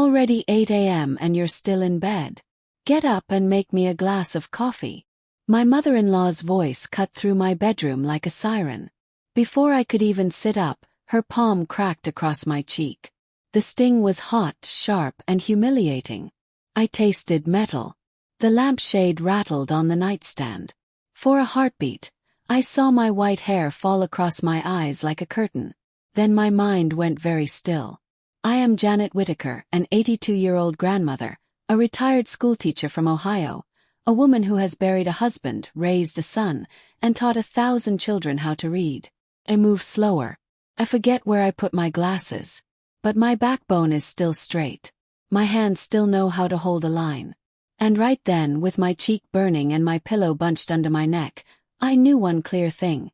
already 8 a.m. and you're still in bed. Get up and make me a glass of coffee. My mother-in-law's voice cut through my bedroom like a siren. Before I could even sit up, her palm cracked across my cheek. The sting was hot, sharp, and humiliating. I tasted metal. The lampshade rattled on the nightstand. For a heartbeat, I saw my white hair fall across my eyes like a curtain. Then my mind went very still. I am Janet Whitaker, an 82-year-old grandmother, a retired schoolteacher from Ohio, a woman who has buried a husband, raised a son, and taught 1,000 children how to read. I move slower. I forget where I put my glasses. But my backbone is still straight. My hands still know how to hold a line. And right then, with my cheek burning and my pillow bunched under my neck, I knew one clear thing.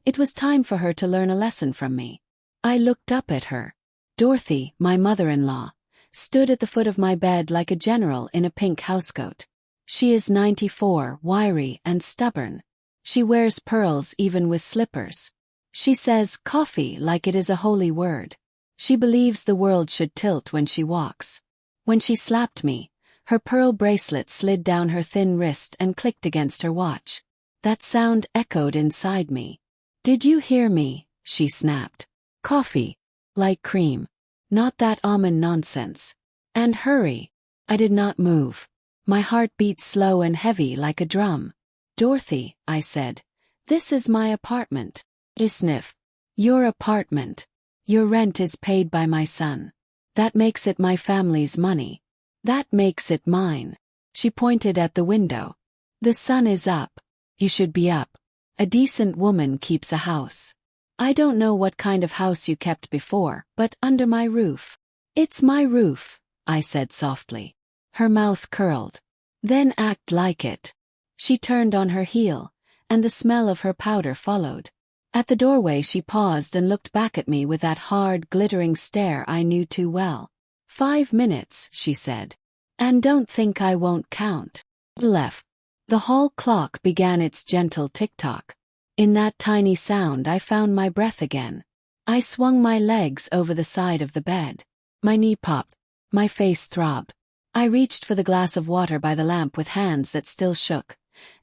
It was time for her to learn a lesson from me. I looked up at her. Dorothy, my mother-in-law, stood at the foot of my bed like a general in a pink housecoat. She is 94, wiry and stubborn. She wears pearls even with slippers. She says coffee like it is a holy word. She believes the world should tilt when she walks. When she slapped me, her pearl bracelet slid down her thin wrist and clicked against her watch. That sound echoed inside me. Did you hear me? She snapped. Coffee. Like cream. Not that almond nonsense. And hurry. I did not move. My heart beat slow and heavy like a drum. Dorothy, I said. This is my apartment. I sniffed. Your apartment. Your rent is paid by my son. That makes it my family's money. That makes it mine. She pointed at the window. The sun is up. You should be up. A decent woman keeps a house. I don't know what kind of house you kept before, but under my roof. It's my roof, I said softly. Her mouth curled. Then act like it. She turned on her heel, and the smell of her powder followed. At the doorway she paused and looked back at me with that hard, glittering stare I knew too well. 5 minutes, she said. And don't think I won't count. Left. The hall clock began its gentle tick-tock. In that tiny sound I found my breath again. I swung my legs over the side of the bed. My knee popped. My face throbbed. I reached for the glass of water by the lamp with hands that still shook.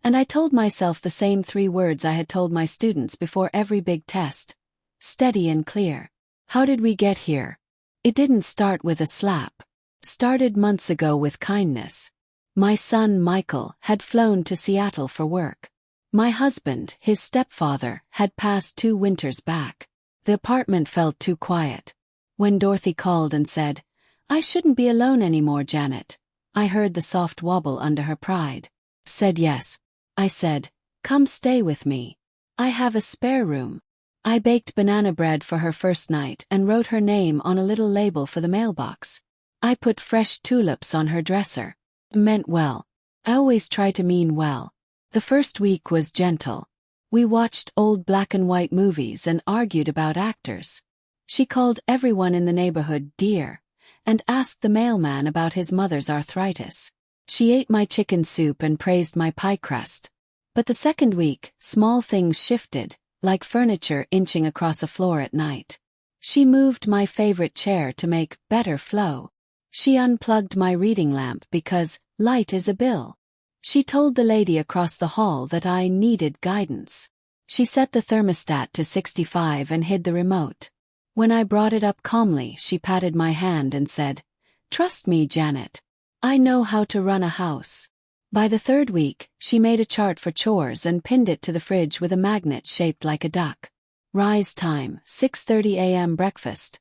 And I told myself the same 3 words I had told my students before every big test. Steady and clear. How did we get here? It didn't start with a slap. Started months ago with kindness. My son, Michael, had flown to Seattle for work. My husband, his stepfather, had passed 2 winters back. The apartment felt too quiet. When Dorothy called and said, I shouldn't be alone anymore, Janet, I heard the soft wobble under her pride. Said yes. I said, come stay with me. I have a spare room. I baked banana bread for her first night and wrote her name on a little label for the mailbox. I put fresh tulips on her dresser. Meant well. I always try to mean well. The first week was gentle. We watched old black and white movies and argued about actors. She called everyone in the neighborhood dear, and asked the mailman about his mother's arthritis. She ate my chicken soup and praised my pie crust. But the second week, small things shifted, like furniture inching across a floor at night. She moved my favorite chair to make better flow. She unplugged my reading lamp because light is a bill. She told the lady across the hall that I needed guidance. She set the thermostat to 65 and hid the remote. When I brought it up calmly, she patted my hand and said, Trust me, Janet. I know how to run a house. By the 3rd week, she made a chart for chores and pinned it to the fridge with a magnet shaped like a duck. Rise time, 6:30 a.m. breakfast.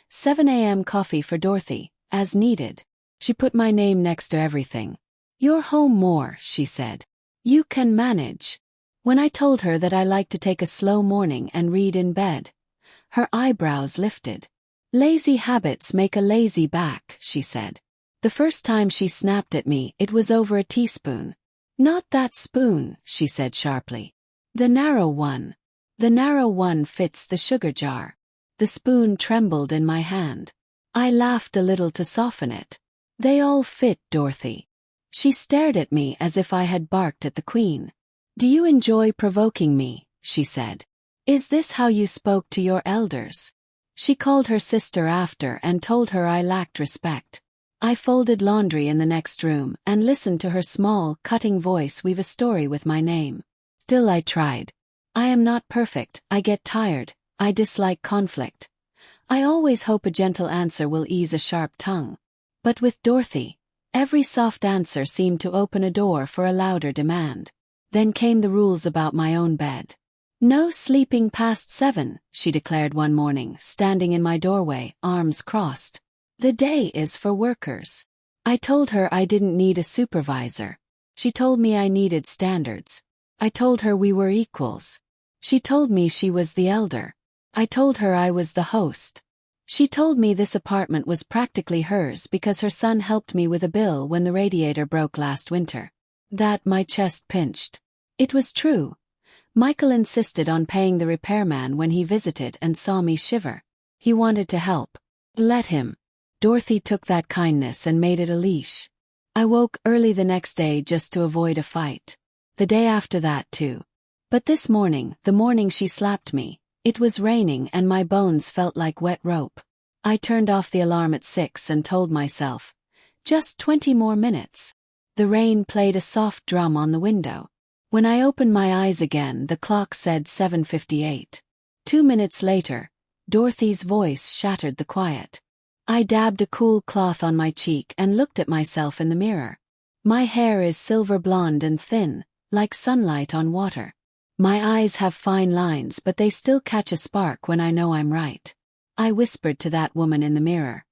7 a.m. coffee for Dorothy, as needed. She put my name next to everything. You're home more, she said. You can manage. When I told her that I liked to take a slow morning and read in bed, her eyebrows lifted. Lazy habits make a lazy back, she said. The first time she snapped at me, it was over a teaspoon. Not that spoon, she said sharply. The narrow one. The narrow one fits the sugar jar. The spoon trembled in my hand. I laughed a little to soften it. They all fit, Dorothy. She stared at me as if I had barked at the Queen. Do you enjoy provoking me? She said. Is this how you spoke to your elders? She called her sister after and told her I lacked respect. I folded laundry in the next room and listened to her small, cutting voice weave a story with my name. Still I tried. I am not perfect, I get tired, I dislike conflict. I always hope a gentle answer will ease a sharp tongue. But with Dorothy, every soft answer seemed to open a door for a louder demand. Then came the rules about my own bed. No sleeping past 7, she declared one morning, standing in my doorway, arms crossed. The day is for workers. I told her I didn't need a supervisor. She told me I needed standards. I told her we were equals. She told me she was the elder. I told her I was the host. She told me this apartment was practically hers because her son helped me with a bill when the radiator broke last winter. That my chest pinched. It was true. Michael insisted on paying the repairman when he visited and saw me shiver. He wanted to help. Let him. Dorothy took that kindness and made it a leash. I woke early the next day just to avoid a fight. The day after that too. But this morning, the morning she slapped me, it was raining and my bones felt like wet rope. I turned off the alarm at 6 and told myself, just 20 more minutes. The rain played a soft drum on the window. When I opened my eyes again, the clock said 7:58. 2 minutes later, Dorothy's voice shattered the quiet. I dabbed a cool cloth on my cheek and looked at myself in the mirror. My hair is silver blonde and thin, like sunlight on water. My eyes have fine lines, but they still catch a spark when I know I'm right. I whispered to that woman in the mirror,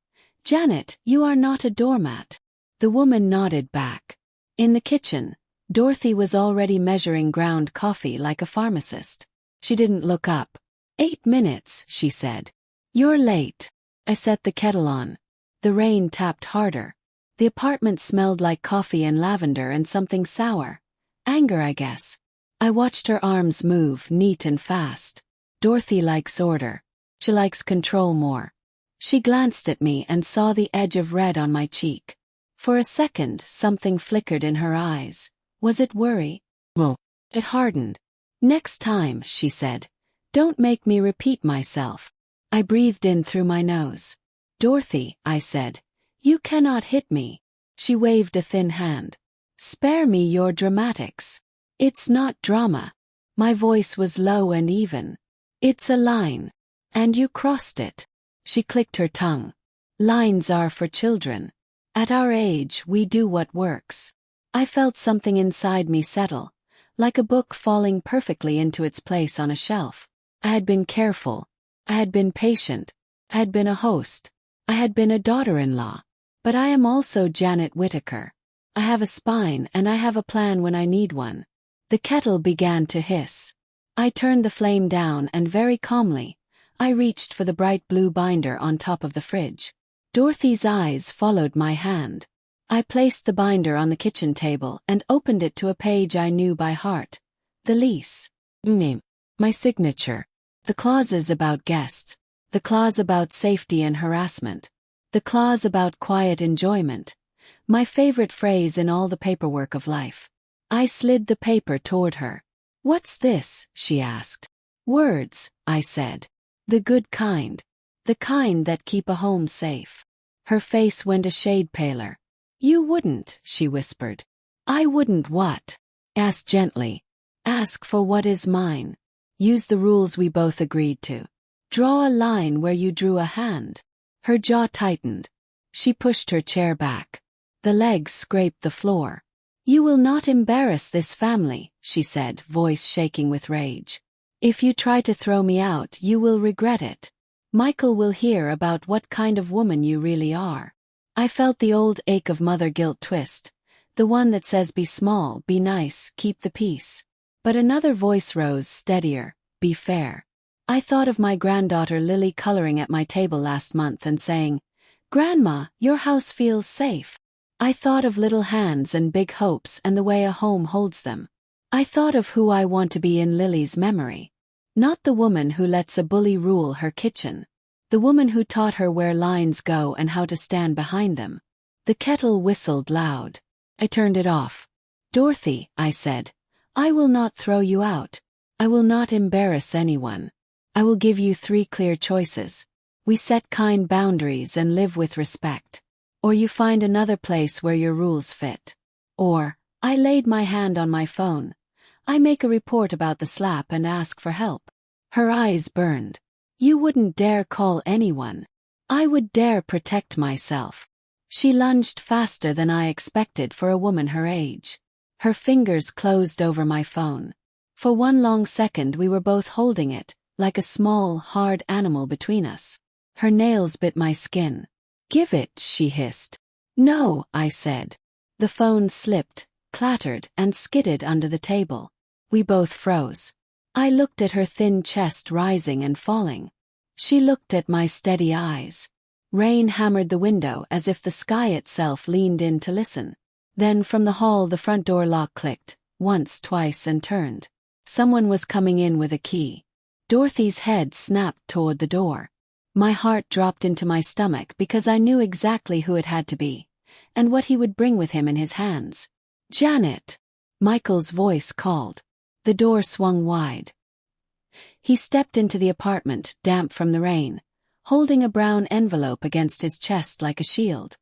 "Janet, you are not a doormat." The woman nodded back. In the kitchen, Dorothy was already measuring ground coffee like a pharmacist. She didn't look up. 8 minutes, she said. You're late. I set the kettle on. The rain tapped harder. The apartment smelled like coffee and lavender and something sour. Anger, I guess. I watched her arms move, neat and fast. Dorothy likes order. She likes control more. She glanced at me and saw the edge of red on my cheek. For a second, something flickered in her eyes. Was it worry? No. It hardened. Next time, she said, don't make me repeat myself. I breathed in through my nose. Dorothy, I said, you cannot hit me. She waved a thin hand. Spare me your dramatics. It's not drama. My voice was low and even. It's a line. And you crossed it. She clicked her tongue. Lines are for children. At our age, we do what works. I felt something inside me settle, like a book falling perfectly into its place on a shelf. I had been careful. I had been patient. I had been a host. I had been a daughter-in-law. But I am also Janet Whittaker. I have a spine and I have a plan when I need one. The kettle began to hiss. I turned the flame down and very calmly, I reached for the bright blue binder on top of the fridge. Dorothy's eyes followed my hand. I placed the binder on the kitchen table and opened it to a page I knew by heart. The lease. Name. My signature. The clauses about guests. The clause about safety and harassment. The clause about quiet enjoyment. My favorite phrase in all the paperwork of life. I slid the paper toward her. What's this? She asked. Words, I said. The good kind. The kind that keep a home safe. Her face went a shade paler. You wouldn't, she whispered. I wouldn't what? Ask gently. Ask for what is mine. Use the rules we both agreed to. Draw a line where you drew a hand. Her jaw tightened. She pushed her chair back. The legs scraped the floor. You will not embarrass this family, she said, voice shaking with rage. If you try to throw me out, you will regret it. Michael will hear about what kind of woman you really are. I felt the old ache of mother guilt twist, the one that says be small, be nice, keep the peace. But another voice rose, steadier, be fair. I thought of my granddaughter Lily coloring at my table last month and saying, Grandma, your house feels safe. I thought of little hands and big hopes and the way a home holds them. I thought of who I want to be in Lily's memory. Not the woman who lets a bully rule her kitchen. The woman who taught her where lines go and how to stand behind them. The kettle whistled loud. I turned it off. Dorothy, I said, I will not throw you out. I will not embarrass anyone. I will give you 3 clear choices. We set kind boundaries and live with respect. Or you find another place where your rules fit. Or, I laid my hand on my phone. I make a report about the slap and ask for help. Her eyes burned. You wouldn't dare call anyone. I would dare protect myself. She lunged faster than I expected for a woman her age. Her fingers closed over my phone. For one long second we were both holding it, like a small, hard animal between us. Her nails bit my skin. Give it, she hissed. No, I said. The phone slipped, clattered, and skidded under the table. We both froze. I looked at her thin chest rising and falling. She looked at my steady eyes. Rain hammered the window as if the sky itself leaned in to listen. Then from the hall the front door lock clicked, once, twice, and turned. Someone was coming in with a key. Dorothy's head snapped toward the door. My heart dropped into my stomach because I knew exactly who it had to be, and what he would bring with him in his hands. Janet! Michael's voice called. The door swung wide. He stepped into the apartment, damp from the rain, holding a brown envelope against his chest like a shield.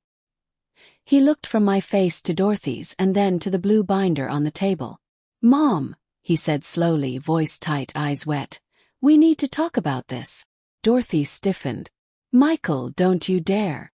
He looked from my face to Dorothy's and then to the blue binder on the table. Mom, he said slowly, voice tight, eyes wet. We need to talk about this. Dorothy stiffened. Michael, don't you dare.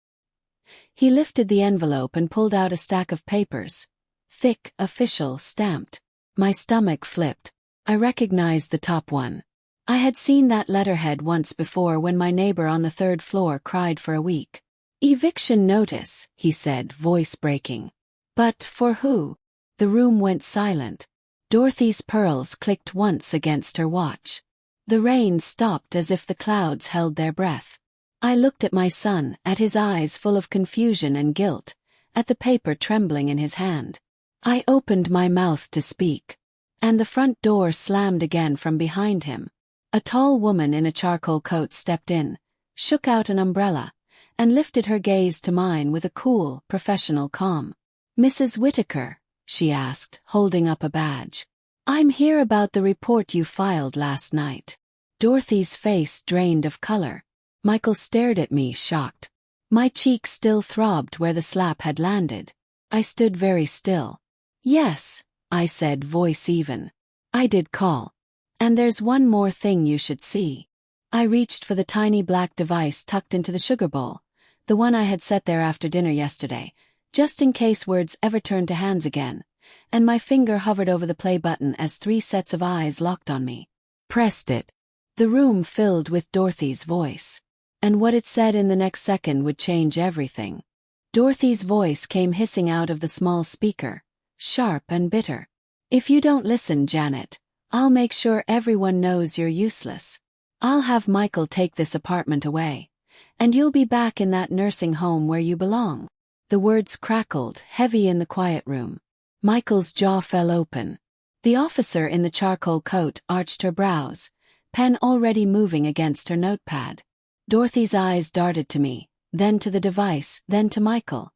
He lifted the envelope and pulled out a stack of papers. Thick, official, stamped. My stomach flipped. I recognized the top one. I had seen that letterhead once before when my neighbor on the third floor cried for a week. Eviction notice, he said, voice breaking. But for who? The room went silent. Dorothy's pearls clicked once against her watch. The rain stopped as if the clouds held their breath. I looked at my son, at his eyes full of confusion and guilt, at the paper trembling in his hand. I opened my mouth to speak. And the front door slammed again from behind him. A tall woman in a charcoal coat stepped in, shook out an umbrella, and lifted her gaze to mine with a cool, professional calm. Mrs. Whittaker, she asked, holding up a badge. I'm here about the report you filed last night. Dorothy's face drained of color. Michael stared at me, shocked. My cheeks still throbbed where the slap had landed. I stood very still. Yes, I said, voice even. I did call. And there's one more thing you should see. I reached for the tiny black device tucked into the sugar bowl, the one I had set there after dinner yesterday, just in case words ever turned to hands again, and my finger hovered over the play button as 3 sets of eyes locked on me. Pressed it. The room filled with Dorothy's voice. And what it said in the next second would change everything. Dorothy's voice came hissing out of the small speaker, sharp and bitter. If you don't listen, Janet, I'll make sure everyone knows you're useless. I'll have Michael take this apartment away, and you'll be back in that nursing home where you belong. The words crackled, heavy in the quiet room. Michael's jaw fell open. The officer in the charcoal coat arched her brows, pen already moving against her notepad. Dorothy's eyes darted to me, then to the device, then to Michael.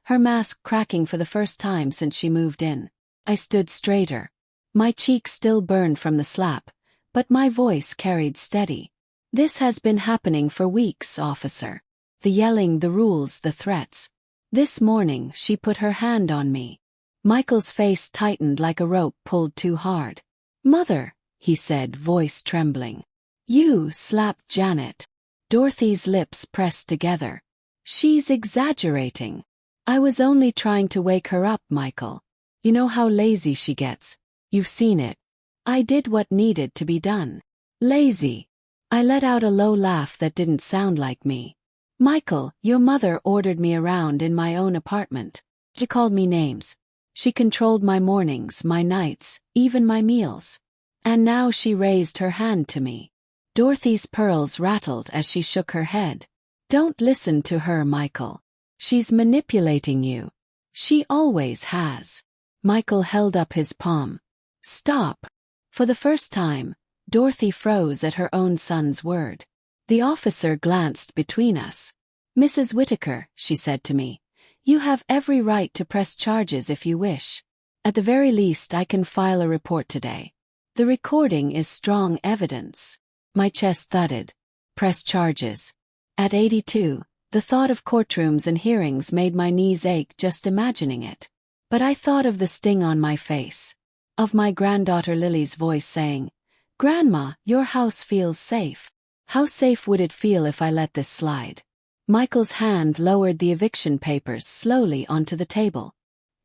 Her mask cracking for the first time since she moved in. I stood straighter. My cheeks still burned from the slap, but my voice carried steady. This has been happening for weeks, officer. The yelling, the rules, the threats. This morning she put her hand on me. Michael's face tightened like a rope pulled too hard. Mother, he said, voice trembling. You slapped Janet. Dorothy's lips pressed together. She's exaggerating. I was only trying to wake her up, Michael. You know how lazy she gets. You've seen it. I did what needed to be done. Lazy. I let out a low laugh that didn't sound like me. Michael, your mother ordered me around in my own apartment. She called me names. She controlled my mornings, my nights, even my meals. And now she raised her hand to me. Dorothy's pearls rattled as she shook her head. Don't listen to her, Michael. She's manipulating you. She always has. Michael held up his palm. Stop. For the first time, Dorothy froze at her own son's word. The officer glanced between us. Mrs. Whittaker, she said to me, you have every right to press charges if you wish. At the very least, I can file a report today. The recording is strong evidence. My chest thudded. Press charges. At 82, The thought of courtrooms and hearings made my knees ache just imagining it. But I thought of the sting on my face. Of my granddaughter Lily's voice saying, "Grandma, your house feels safe." How safe would it feel if I let this slide? Michael's hand lowered the eviction papers slowly onto the table.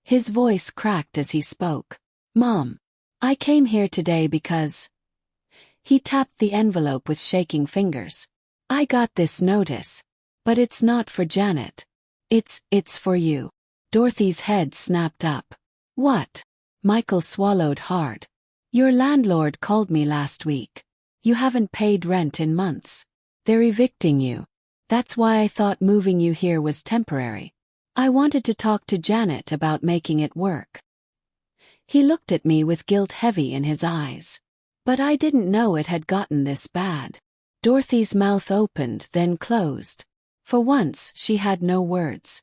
His voice cracked as he spoke. "Mom, I came here today because..." He tapped the envelope with shaking fingers. "I got this notice. But it's not for Janet. It's for you." Dorothy's head snapped up. "What?" Michael swallowed hard. "Your landlord called me last week. You haven't paid rent in months. They're evicting you. That's why I thought moving you here was temporary. I wanted to talk to Janet about making it work." He looked at me with guilt heavy in his eyes. But I didn't know it had gotten this bad. Dorothy's mouth opened, then closed. For once, she had no words.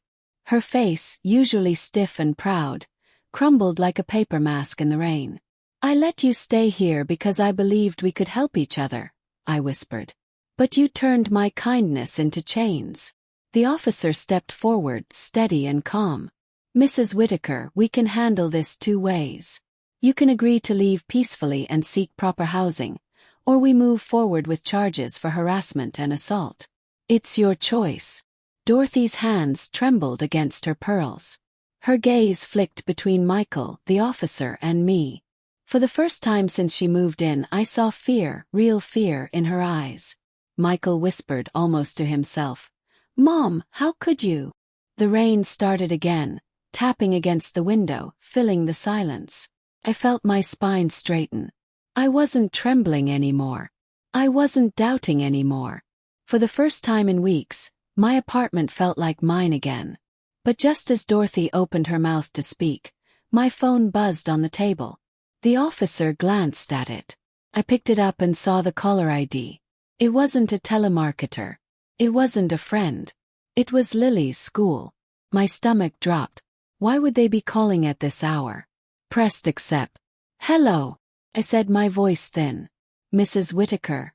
Her face, usually stiff and proud, crumbled like a paper mask in the rain. "I let you stay here because I believed we could help each other," I whispered. "But you turned my kindness into chains." The officer stepped forward, steady and calm. "Mrs. Whitaker, we can handle this two ways. You can agree to leave peacefully and seek proper housing, or we move forward with charges for harassment and assault. It's your choice." Dorothy's hands trembled against her pearls. Her gaze flicked between Michael, the officer, and me. For the first time since she moved in, I saw fear, real fear, in her eyes. Michael whispered almost to himself, "Mom, how could you?" The rain started again, tapping against the window, filling the silence. I felt my spine straighten. I wasn't trembling anymore. I wasn't doubting anymore. For the first time in weeks, my apartment felt like mine again. But just as Dorothy opened her mouth to speak, my phone buzzed on the table. The officer glanced at it. I picked it up and saw the caller ID. It wasn't a telemarketer. It wasn't a friend. It was Lily's school. My stomach dropped. Why would they be calling at this hour? Pressed accept. "Hello," I said, my voice thin. "Mrs. Whitaker."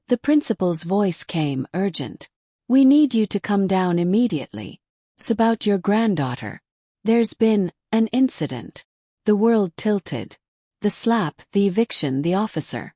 The principal's voice came, urgent. "We need you to come down immediately. It's about your granddaughter. There's been an incident." The world tilted. The slap, the eviction, the officer.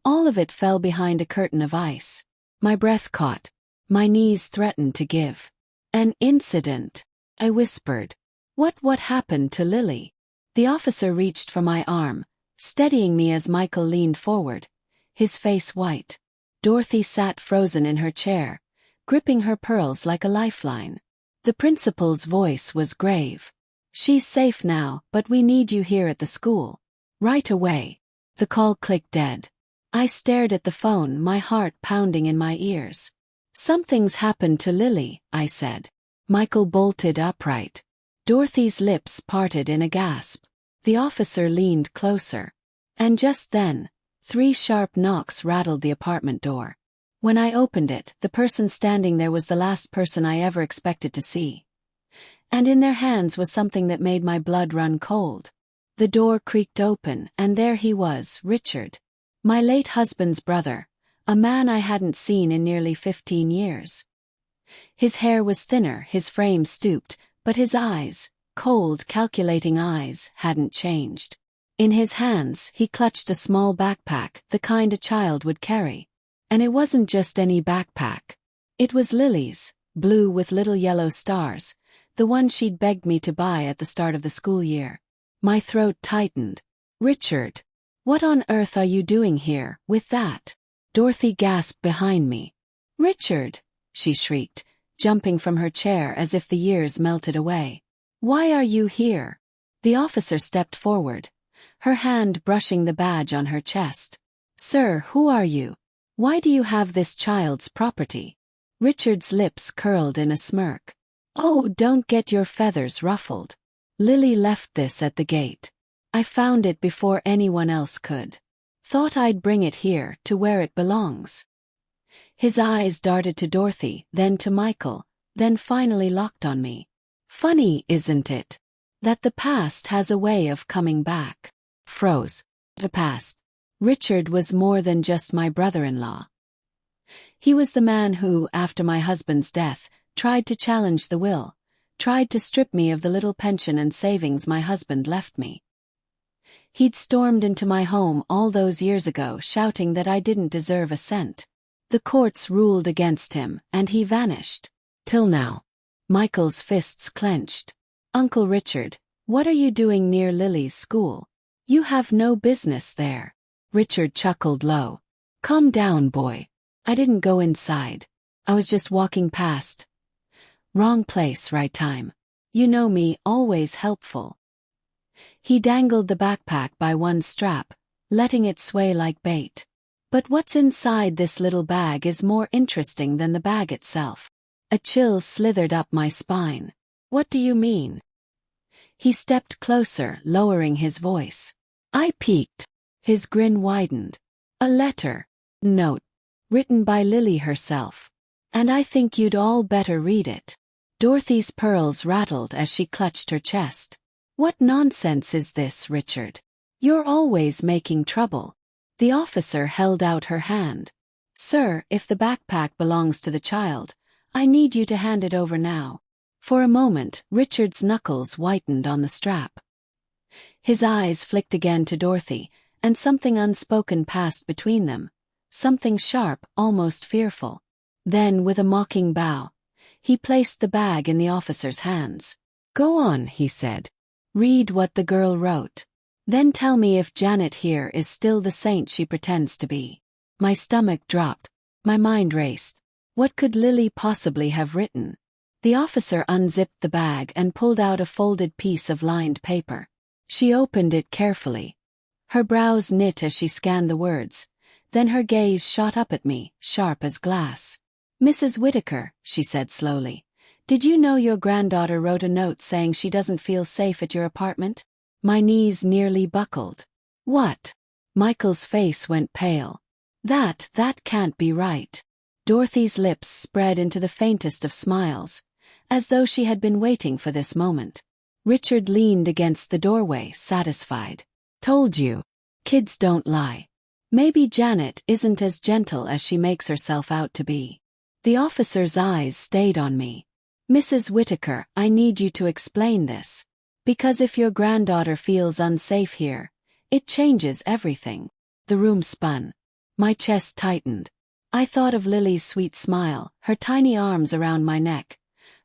All of it fell behind a curtain of ice. My breath caught. My knees threatened to give. "An incident," I whispered. What happened to Lily?" The officer reached for my arm, steadying me as Michael leaned forward, his face white. Dorothy sat frozen in her chair, gripping her pearls like a lifeline. The principal's voice was grave. "She's safe now, but we need you here at the school. Right away." The call clicked dead. I stared at the phone, my heart pounding in my ears. "Something's happened to Lily," I said. Michael bolted upright. Dorothy's lips parted in a gasp. The officer leaned closer. And just then, 3 sharp knocks rattled the apartment door. When I opened it, the person standing there was the last person I ever expected to see. And in their hands was something that made my blood run cold. The door creaked open, and there he was, Richard. My late husband's brother, a man I hadn't seen in nearly 15 years. His hair was thinner, his frame stooped, but his eyes, cold, calculating eyes, hadn't changed. In his hands, he clutched a small backpack, the kind a child would carry. And it wasn't just any backpack. It was Lily's, blue with little yellow stars, the one she'd begged me to buy at the start of the school year. My throat tightened. "Richard, what on earth are you doing here, with that?" Dorothy gasped behind me. "Richard," she shrieked, jumping from her chair as if the years melted away. "Why are you here?" The officer stepped forward, her hand brushing the badge on her chest. "Sir, who are you? Why do you have this child's property?" Richard's lips curled in a smirk. "Oh, don't get your feathers ruffled. Lily left this at the gate. I found it before anyone else could. Thought I'd bring it here, to where it belongs." His eyes darted to Dorothy, then to Michael, then finally locked on me. "Funny, isn't it? That the past has a way of coming back." Froze. The past. Richard was more than just my brother-in-law. He was the man who, after my husband's death, tried to challenge the will, tried to strip me of the little pension and savings my husband left me. He'd stormed into my home all those years ago shouting that I didn't deserve a cent. The courts ruled against him, and he vanished. Till now. Michael's fists clenched. Uncle Richard, what are you doing near Lily's school? You have no business there. Richard chuckled low. Calm down, boy. I didn't go inside. I was just walking past. Wrong place, right time. You know me, always helpful. He dangled the backpack by one strap, letting it sway like bait. But what's inside this little bag is more interesting than the bag itself. A chill slithered up my spine. What do you mean? He stepped closer, lowering his voice. I peeked. His grin widened. A letter. Note. Written by Lily herself. And I think you'd all better read it. Dorothy's pearls rattled as she clutched her chest. What nonsense is this, Richard? You're always making trouble. The officer held out her hand. Sir, if the backpack belongs to the child, I need you to hand it over now. For a moment, Richard's knuckles whitened on the strap. His eyes flicked again to Dorothy, and something unspoken passed between them. Something sharp, almost fearful. Then, with a mocking bow, he placed the bag in the officer's hands. Go on, he said. Read what the girl wrote. Then tell me if Janet here is still the saint she pretends to be. My stomach dropped. My mind raced. What could Lily possibly have written? The officer unzipped the bag and pulled out a folded piece of lined paper. She opened it carefully. Her brows knit as she scanned the words. Then her gaze shot up at me, sharp as glass. Mrs. Whitaker, she said slowly, did you know your granddaughter wrote a note saying she doesn't feel safe at your apartment? My knees nearly buckled. What? Michael's face went pale. That can't be right. Dorothy's lips spread into the faintest of smiles, as though she had been waiting for this moment. Richard leaned against the doorway, satisfied. Told you. Kids don't lie. Maybe Janet isn't as gentle as she makes herself out to be. The officer's eyes stayed on me. Mrs. Whitaker, I need you to explain this. Because if your granddaughter feels unsafe here, it changes everything. The room spun. My chest tightened. I thought of Lily's sweet smile, her tiny arms around my neck,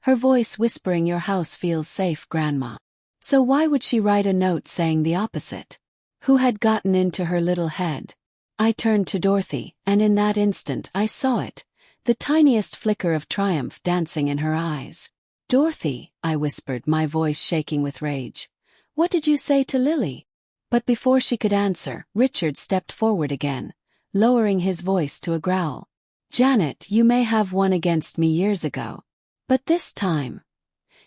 her voice whispering your house feels safe, Grandma. So why would she write a note saying the opposite? Who had gotten into her little head? I turned to Dorothy, and in that instant I saw it, the tiniest flicker of triumph dancing in her eyes. Dorothy, I whispered, my voice shaking with rage. What did you say to Lily? But before she could answer, Richard stepped forward again, lowering his voice to a growl. Janet, you may have won against me years ago. But this time.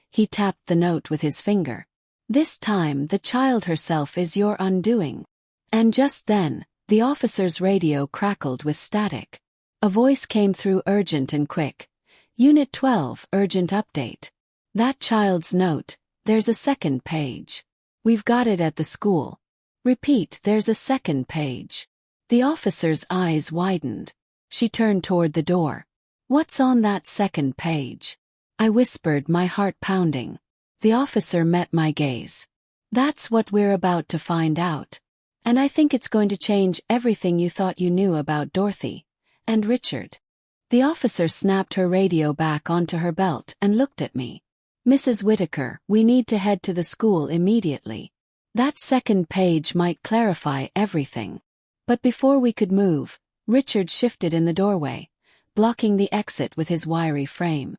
He tapped the note with his finger. This time the child herself is your undoing. And just then, the officer's radio crackled with static. A voice came through, urgent and quick. Unit 12, urgent update. That child's note, there's a second page. We've got it at the school. Repeat, there's a second page. The officer's eyes widened. She turned toward the door. What's on that second page? I whispered, my heart pounding. The officer met my gaze. That's what we're about to find out. And I think it's going to change everything you thought you knew about Dorothy. And Richard. The officer snapped her radio back onto her belt and looked at me. Mrs. Whitaker, we need to head to the school immediately. That second page might clarify everything. But before we could move, Richard shifted in the doorway, blocking the exit with his wiry frame.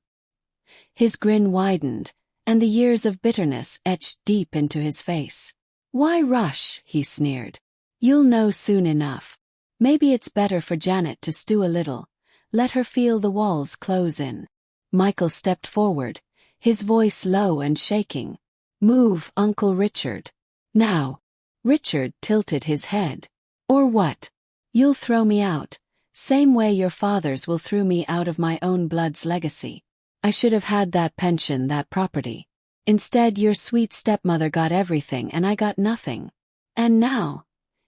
His grin widened, and the years of bitterness etched deep into his face. Why rush? He sneered. You'll know soon enough. Maybe it's better for Janet to stew a little. Let her feel the walls close in. Michael stepped forward, his voice low and shaking. Move, Uncle Richard. Now. Richard tilted his head. Or what? You'll throw me out, same way your fathers will throw me out of my own blood's legacy. I should have had that pension, that property. Instead, your sweet stepmother got everything and I got nothing. And now,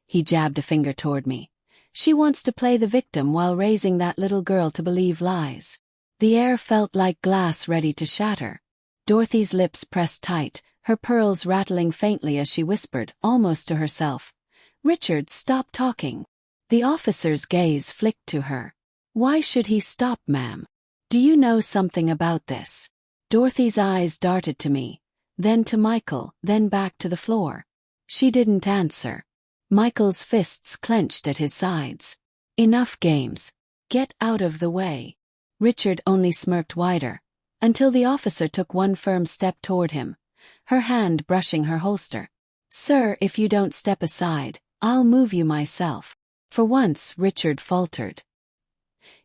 he jabbed a finger toward me, she wants to play the victim while raising that little girl to believe lies. The air felt like glass ready to shatter. Dorothy's lips pressed tight, her pearls rattling faintly as she whispered, almost to herself, "Richard, stop talking." The officer's gaze flicked to her. "Why should he stop, ma'am? Do you know something about this?" Dorothy's eyes darted to me, then to Michael, then back to the floor. She didn't answer. Michael's fists clenched at his sides. "Enough games. Get out of the way." Richard only smirked wider, until the officer took one firm step toward him, her hand brushing her holster. "Sir, if you don't step aside, I'll move you myself." For once, Richard faltered.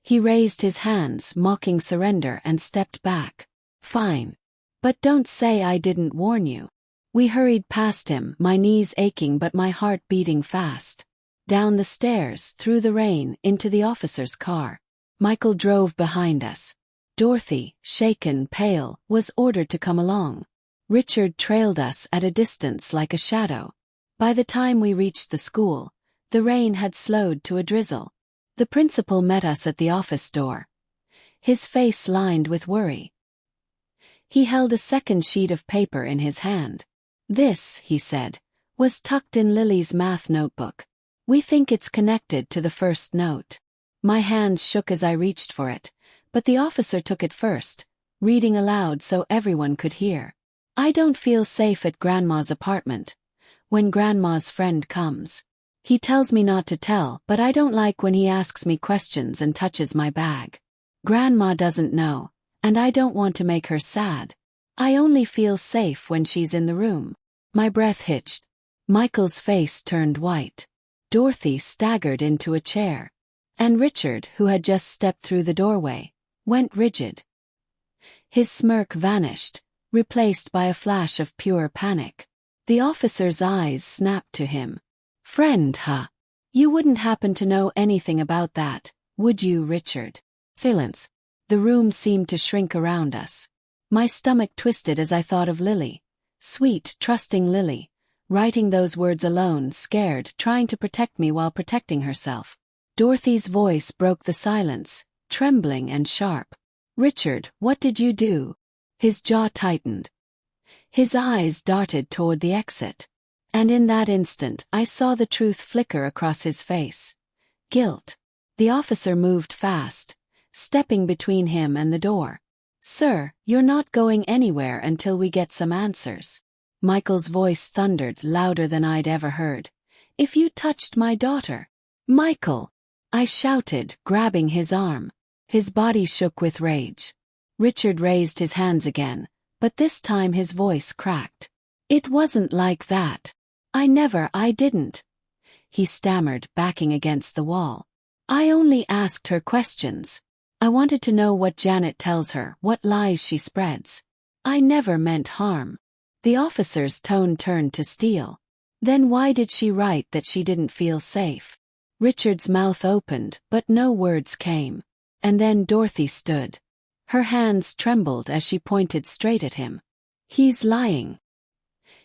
He raised his hands, mocking surrender, and stepped back. "Fine. But don't say I didn't warn you." We hurried past him, my knees aching but my heart beating fast. Down the stairs, through the rain, into the officer's car. Michael drove behind us. Dorothy, shaken, pale, was ordered to come along. Richard trailed us at a distance like a shadow. By the time we reached the school, the rain had slowed to a drizzle. The principal met us at the office door, his face lined with worry. He held a second sheet of paper in his hand. "This," he said, "was tucked in Lily's math notebook. We think it's connected to the first note." My hands shook as I reached for it, but the officer took it first, reading aloud so everyone could hear. "I don't feel safe at Grandma's apartment. When Grandma's friend comes. He tells me not to tell, but I don't like when he asks me questions and touches my bag. Grandma doesn't know, and I don't want to make her sad. I only feel safe when she's in the room." My breath hitched. Michael's face turned white. Dorothy staggered into a chair. And Richard, who had just stepped through the doorway, went rigid. His smirk vanished, replaced by a flash of pure panic. The officer's eyes snapped to him. "Friend, huh? You wouldn't happen to know anything about that, would you, Richard?" Silence. The room seemed to shrink around us. My stomach twisted as I thought of Lily. Sweet, trusting Lily, writing those words alone, scared, trying to protect me while protecting herself. Dorothy's voice broke the silence, trembling and sharp. "Richard, what did you do?" His jaw tightened. His eyes darted toward the exit. And in that instant, I saw the truth flicker across his face. Guilt. The officer moved fast, stepping between him and the door. "Sir, you're not going anywhere until we get some answers." Michael's voice thundered louder than I'd ever heard. "If you touched my daughter—" "Michael!" I shouted, grabbing his arm. His body shook with rage. Richard raised his hands again, but this time his voice cracked. "It wasn't like that. I didn't." He stammered, backing against the wall. "I only asked her questions. I wanted to know what Janet tells her, what lies she spreads. I never meant harm." The officer's tone turned to steel. "Then why did she write that she didn't feel safe?" Richard's mouth opened, but no words came. And then Dorothy stood. Her hands trembled as she pointed straight at him. "He's lying.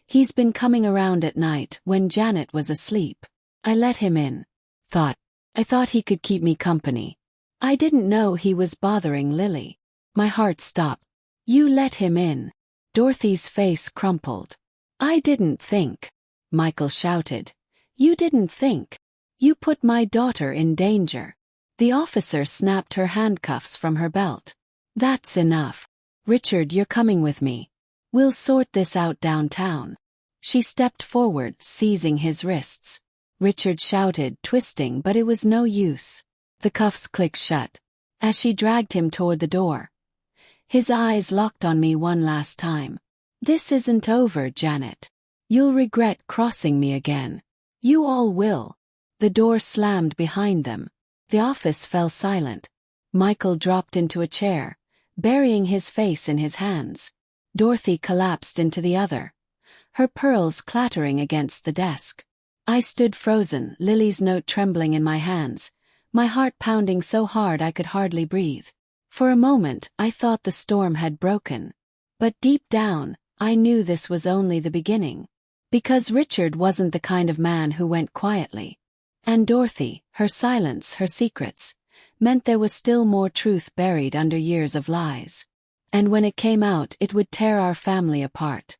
He's been coming around at night when Janet was asleep. I let him in. I thought he could keep me company. I didn't know he was bothering Lily." My heart stopped. "You let him in?" Dorothy's face crumpled. "I didn't think." Michael shouted. "You didn't think. You put my daughter in danger." The officer snapped her handcuffs from her belt. "That's enough. Richard, you're coming with me. We'll sort this out downtown." She stepped forward, seizing his wrists. Richard shouted, twisting, but it was no use. The cuffs clicked shut. As she dragged him toward the door, his eyes locked on me one last time. "This isn't over, Janet. You'll regret crossing me again. You all will." The door slammed behind them. The office fell silent. Michael dropped into a chair, burying his face in his hands. Dorothy collapsed into the other, her pearls clattering against the desk. I stood frozen, Lily's note trembling in my hands, my heart pounding so hard I could hardly breathe. For a moment, I thought the storm had broken. But deep down, I knew this was only the beginning. Because Richard wasn't the kind of man who went quietly. And Dorothy, her silence, her secrets, meant there was still more truth buried under years of lies. And when it came out, it would tear our family apart.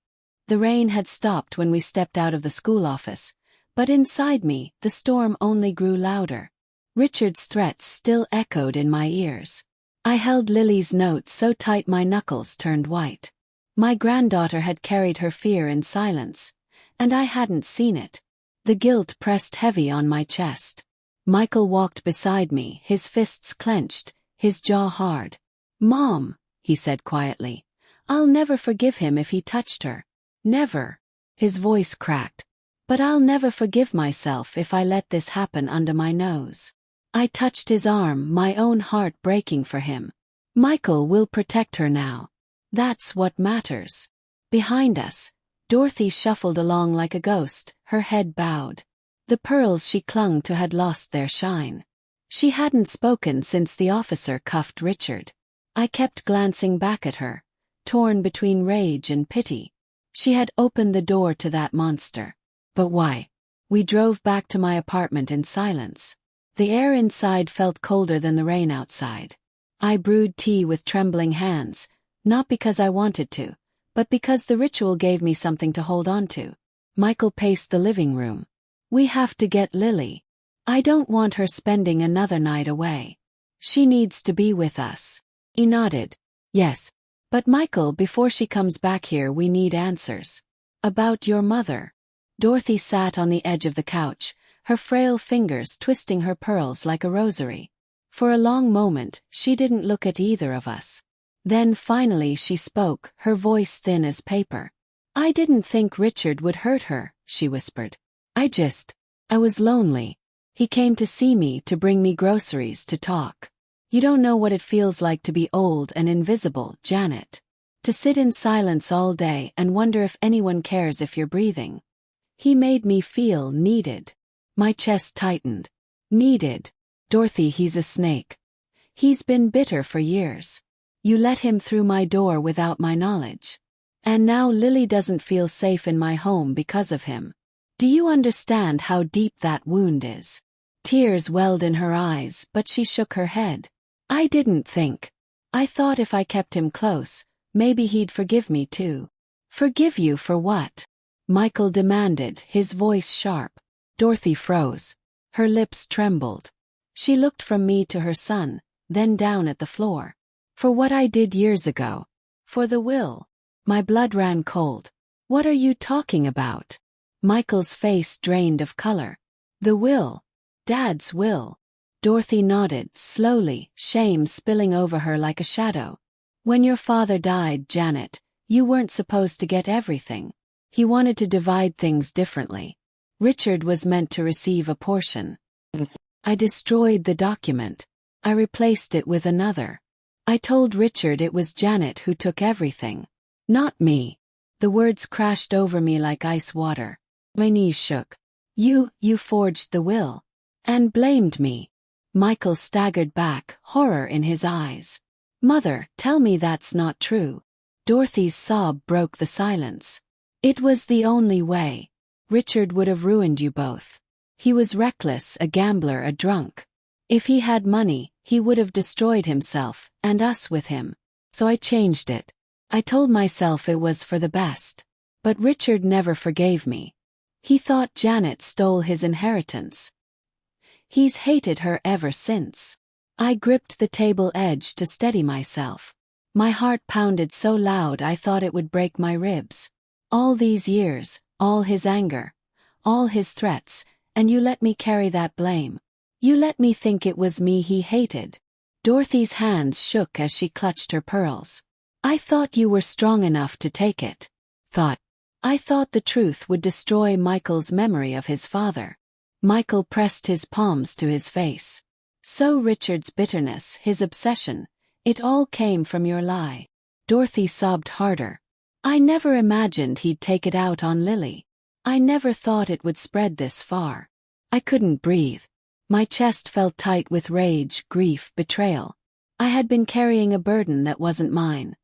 The rain had stopped when we stepped out of the school office, but inside me, the storm only grew louder. Richard's threats still echoed in my ears. I held Lily's note so tight my knuckles turned white. My granddaughter had carried her fear in silence, and I hadn't seen it. The guilt pressed heavy on my chest. Michael walked beside me, his fists clenched, his jaw hard. "Mom," he said quietly, "I'll never forgive him if he touched her. Never." His voice cracked. "But I'll never forgive myself if I let this happen under my nose." I touched his arm, my own heart breaking for him. Michael will protect her now. That's what matters. Behind us, Dorothy shuffled along like a ghost, her head bowed. The pearls she clung to had lost their shine. She hadn't spoken since the officer cuffed Richard. I kept glancing back at her, torn between rage and pity. She had opened the door to that monster. But why? We drove back to my apartment in silence. The air inside felt colder than the rain outside. I brewed tea with trembling hands, not because I wanted to, but because the ritual gave me something to hold on to. Michael paced the living room. "We have to get Lily. I don't want her spending another night away. She needs to be with us." He nodded. "Yes. But Michael, before she comes back here we need answers. About your mother." Dorothy sat on the edge of the couch, her frail fingers twisting her pearls like a rosary. For a long moment, she didn't look at either of us. Then finally she spoke, her voice thin as paper. "I didn't think Richard would hurt her," she whispered. I was lonely. He came to see me, to bring me groceries, to talk. You don't know what it feels like to be old and invisible, Janet. To sit in silence all day and wonder if anyone cares if you're breathing. He made me feel needed." My chest tightened. "Needed? Dorothy, he's a snake. He's been bitter for years. You let him through my door without my knowledge. And now Lily doesn't feel safe in my home because of him. Do you understand how deep that wound is?" Tears welled in her eyes, but she shook her head. "I didn't think. I thought if I kept him close, maybe he'd forgive me too." "Forgive you for what?" Michael demanded, his voice sharp. Dorothy froze. Her lips trembled. She looked from me to her son, then down at the floor. "For what I did years ago. For the will." My blood ran cold. "What are you talking about?" Michael's face drained of color. "The will. Dad's will." Dorothy nodded, slowly, shame spilling over her like a shadow. "When your father died, Janet, you weren't supposed to get everything. He wanted to divide things differently. Richard was meant to receive a portion. I destroyed the document. I replaced it with another. I told Richard it was Janet who took everything. Not me." The words crashed over me like ice water. My knees shook. You forged the will. And blamed me." Michael staggered back, horror in his eyes. "Mother, tell me that's not true." Dorothy's sob broke the silence. "It was the only way. Richard would have ruined you both. He was reckless, a gambler, a drunk. If he had money, he would have destroyed himself, and us with him. So I changed it. I told myself it was for the best. But Richard never forgave me. He thought Janet stole his inheritance. He's hated her ever since." I gripped the table edge to steady myself. My heart pounded so loud I thought it would break my ribs. All these years, all his anger, all his threats, and you let me carry that blame. You let me think it was me he hated. Dorothy's hands shook as she clutched her pearls. "I thought you were strong enough to take it. I thought the truth would destroy Michael's memory of his father." Michael pressed his palms to his face. "So Richard's bitterness, his obsession, it all came from your lie." Dorothy sobbed harder. "I never imagined he'd take it out on Lily. I never thought it would spread this far." I couldn't breathe. My chest felt tight with rage, grief, betrayal. I had been carrying a burden that wasn't mine,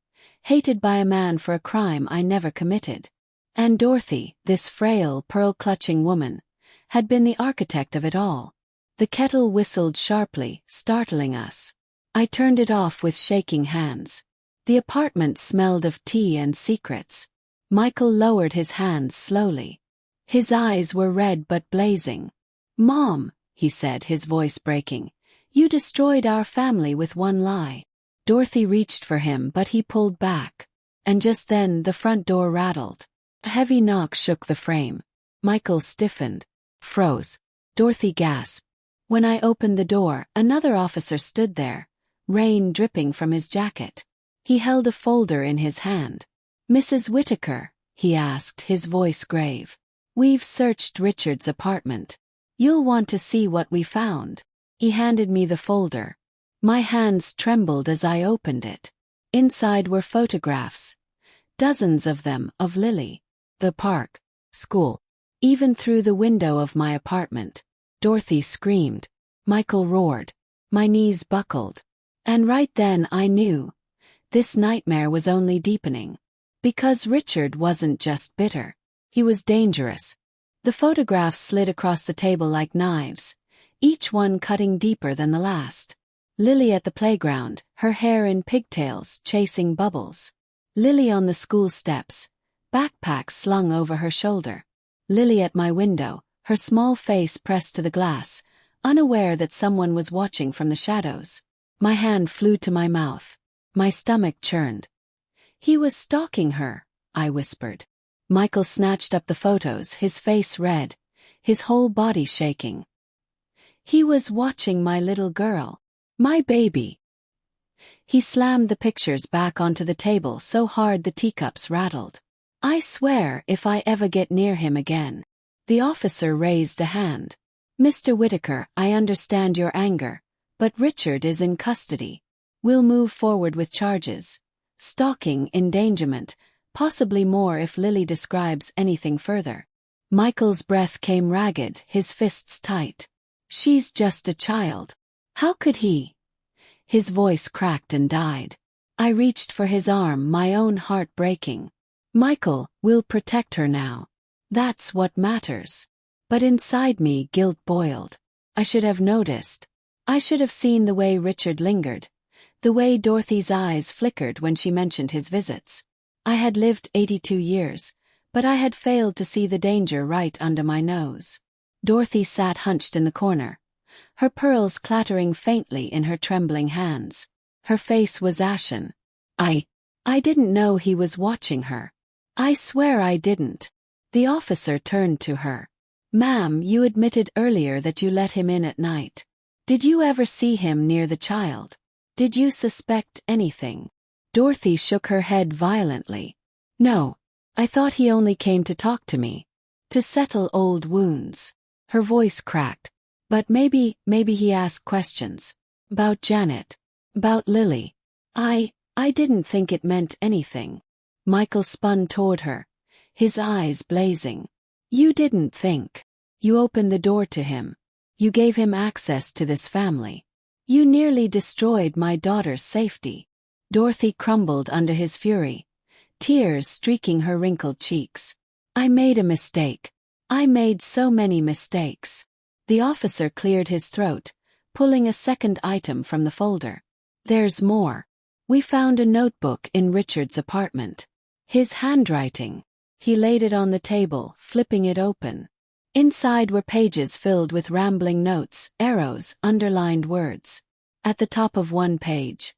hated by a man for a crime I never committed. And Dorothy, this frail, pearl-clutching woman, had been the architect of it all. The kettle whistled sharply, startling us. I turned it off with shaking hands. The apartment smelled of tea and secrets. Michael lowered his hands slowly. His eyes were red but blazing. "Mom," he said, his voice breaking, "you destroyed our family with one lie." Dorothy reached for him, but he pulled back. And just then the front door rattled. A heavy knock shook the frame. Michael stiffened, froze. Dorothy gasped. When I opened the door, another officer stood there, rain dripping from his jacket. He held a folder in his hand. "Mrs. Whittaker," he asked, his voice grave. "We've searched Richard's apartment. You'll want to see what we found." He handed me the folder. My hands trembled as I opened it. Inside were photographs, dozens of them, of Lily, the park, school, even through the window of my apartment. Dorothy screamed. Michael roared. My knees buckled. And right then I knew. This nightmare was only deepening. Because Richard wasn't just bitter. He was dangerous. The photographs slid across the table like knives, each one cutting deeper than the last. Lily at the playground, her hair in pigtails, chasing bubbles. Lily on the school steps, backpack slung over her shoulder. Lily at my window, her small face pressed to the glass, unaware that someone was watching from the shadows. My hand flew to my mouth. My stomach churned. "He was stalking her," I whispered. Michael snatched up the photos, his face red, his whole body shaking. "He was watching my little girl. My baby." He slammed the pictures back onto the table so hard the teacups rattled. "I swear if I ever get near him again." The officer raised a hand. "Mr. Whittaker, I understand your anger, but Richard is in custody. We'll move forward with charges. Stalking, endangerment, possibly more if Lily describes anything further." Michael's breath came ragged, his fists tight. "She's just a child. How could he?" His voice cracked and died. I reached for his arm, my own heart breaking. "Michael, we'll protect her now. That's what matters." But inside me guilt boiled. I should have noticed. I should have seen the way Richard lingered, the way Dorothy's eyes flickered when she mentioned his visits. I had lived 82 years, but I had failed to see the danger right under my nose. Dorothy sat hunched in the corner, her pearls clattering faintly in her trembling hands. Her face was ashen. I didn't know he was watching her. I swear I didn't." The officer turned to her. "Ma'am, you admitted earlier that you let him in at night. Did you ever see him near the child? Did you suspect anything?" Dorothy shook her head violently. "No. I thought he only came to talk to me. To settle old wounds." Her voice cracked. "But maybe he asked questions. About Janet. About Lily. I didn't think it meant anything." Michael spun toward her, his eyes blazing. "You didn't think. You opened the door to him. You gave him access to this family. You nearly destroyed my daughter's safety." Dorothy crumbled under his fury, tears streaking her wrinkled cheeks. "I made a mistake. I made so many mistakes." The officer cleared his throat, pulling a second item from the folder. "There's more. We found a notebook in Richard's apartment. His handwriting." He laid it on the table, flipping it open. Inside were pages filled with rambling notes, arrows, underlined words. At the top of one page,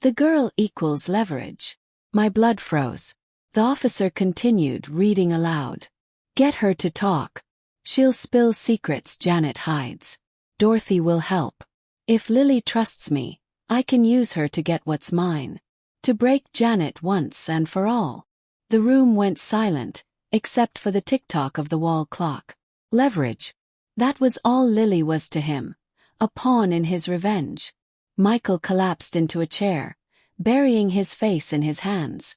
"The girl equals leverage." My blood froze. The officer continued, reading aloud. "Get her to talk. She'll spill secrets Janet hides. Dorothy will help. If Lily trusts me, I can use her to get what's mine. To break Janet once and for all." The room went silent, except for the tick-tock of the wall clock. Leverage. That was all Lily was to him. A pawn in his revenge. Michael collapsed into a chair, burying his face in his hands.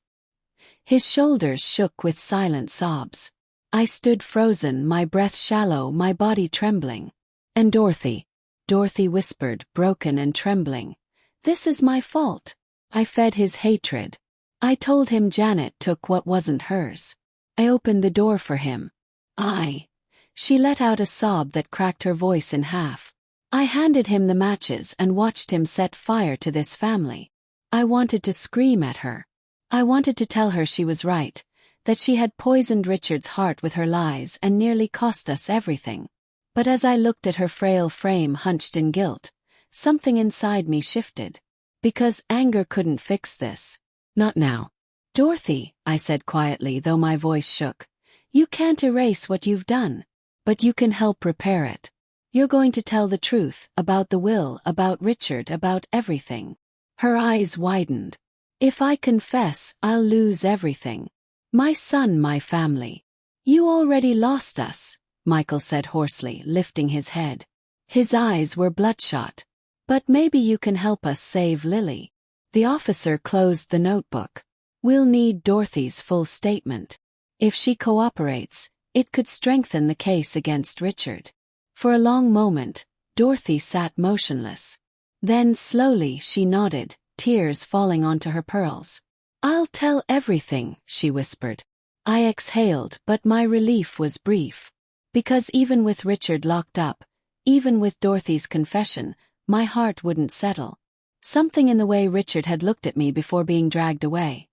His shoulders shook with silent sobs. I stood frozen, my breath shallow, my body trembling. "And Dorothy," Dorothy whispered, broken and trembling. "This is my fault. I fed his hatred. I told him Janet took what wasn't hers. I opened the door for him. She let out a sob that cracked her voice in half. I handed him the matches and watched him set fire to this family. I wanted to scream at her. I wanted to tell her she was right, that she had poisoned Richard's heart with her lies and nearly cost us everything. But as I looked at her frail frame hunched in guilt, something inside me shifted. Because anger couldn't fix this. Not now. Dorothy, I said quietly, though my voice shook. You can't erase what you've done. But you can help repair it. You're going to tell the truth about the will, about Richard, about everything. Her eyes widened. If I confess, I'll lose everything. My son, my family. You already lost us, Michael said hoarsely, lifting his head. His eyes were bloodshot. But maybe you can help us save Lily. The officer closed the notebook. We'll need Dorothy's full statement. If she cooperates, it could strengthen the case against Richard. For a long moment, Dorothy sat motionless. Then slowly she nodded, tears falling onto her pearls. I'll tell everything, she whispered. I exhaled, but my relief was brief. Because even with Richard locked up, even with Dorothy's confession, my heart wouldn't settle. Something in the way Richard had looked at me before being dragged away,